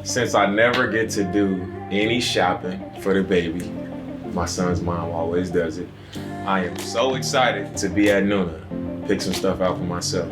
Since I never get to do any shopping for the baby, my son's mom always does it, I am so excited to be at Nuna, pick some stuff out for myself.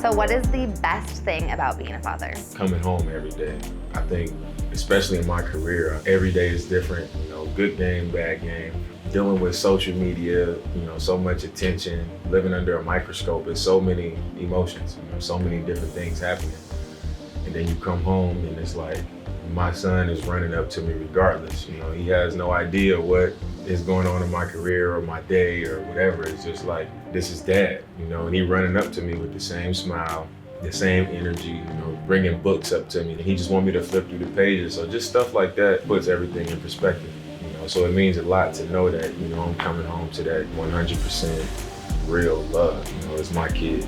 So what is the best thing about being a father? Coming home every day. I think, especially in my career, every day is different. You know, good game, bad game. Dealing with social media, you know, so much attention, living under a microscope, there's so many emotions, you know, so many different things happening. And then you come home and it's like, my son is running up to me regardless. You know, he has no idea what is going on in my career or my day or whatever. It's just like, this is dad, you know, and he running up to me with the same smile, the same energy, you know, bringing books up to me. And he just want me to flip through the pages. So just stuff like that puts everything in perspective, you know. So it means a lot to know that, you know, I'm coming home to that 100% real love. You know, it's my kid.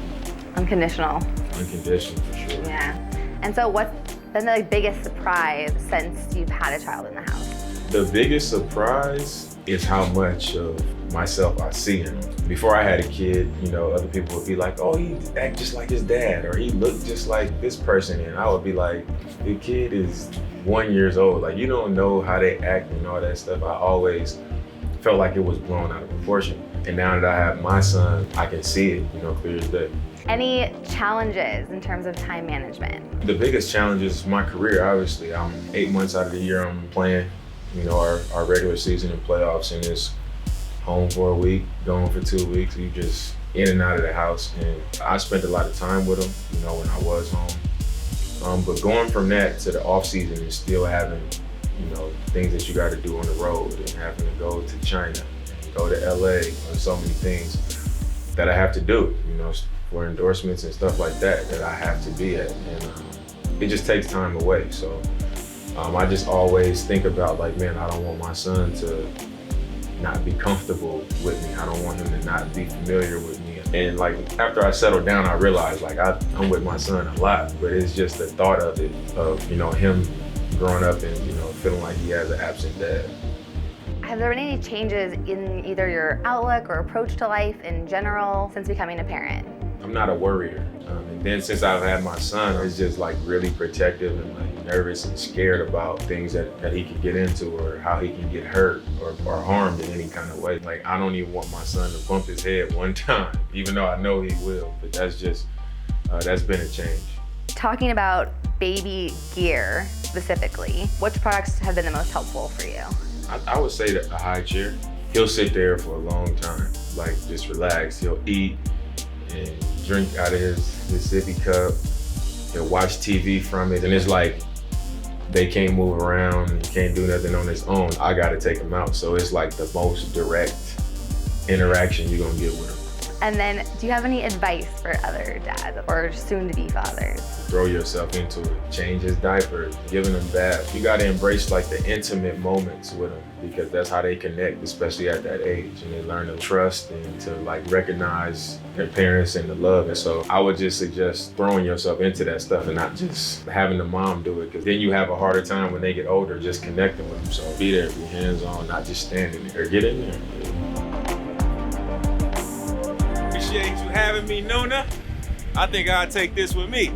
Unconditional. Unconditional, for sure. Yeah. And so what's been the biggest surprise since you've had a child in the house? The biggest surprise is how much of myself I see in him. Before I had a kid, you know, other people would be like, oh, he act just like his dad, or he looked just like this person. And I would be like, the kid is 1 year old. Like, you don't know how they act and all that stuff. I always felt like it was blown out of proportion. And now that I have my son, I can see it, you know, clear as day. Any challenges in terms of time management? The biggest challenge is my career, obviously. I'm 8 months out of the year I'm playing, you know, our regular season and playoffs, and it's home for a week, gone for 2 weeks. You just in and out of the house. And I spent a lot of time with him, you know, when I was home. But going from that to the off season and still having, you know, things that you got to do on the road and having to go to China and go to L.A. and so many things that I have to do, you know, for endorsements and stuff like that I have to be at. And it just takes time away. So I just always think about like, man, I don't want my son to not be comfortable with me. I don't want him to not be familiar with me. And like, after I settled down, I realized like I'm with my son a lot, but it's just the thought of it, of, you know, him growing up and, you know, feeling like he has an absent dad. Have there been any changes in either your outlook or approach to life in general since becoming a parent? I'm not a worrier. And then since I've had my son, it's just like really protective and like nervous and scared about things that he could get into or how he can get hurt or harmed in any kind of way. Like, I don't even want my son to bump his head one time, even though I know he will, but that's just, that's been a change. Talking about baby gear specifically, which products have been the most helpful for you? I would say that a high chair. He'll sit there for a long time, like just relax. He'll eat and drink out of his sippy cup. He'll watch TV from it, and it's like they can't move around, he can't do nothing on his own. I gotta take him out, so it's like the most direct interaction you're gonna get with him. And then, do you have any advice for other dads or soon-to-be fathers? Throw yourself into it. Change his diaper, giving him baths. You gotta embrace like the intimate moments with him, because that's how they connect, especially at that age. And they learn to trust and to like recognize their parents and the love. And so I would just suggest throwing yourself into that stuff and not just having the mom do it, because then you have a harder time when they get older just connecting with them. So be there, be hands-on, not just standing there. Get in there. Appreciate you having me, Nuna. I think I'll take this with me.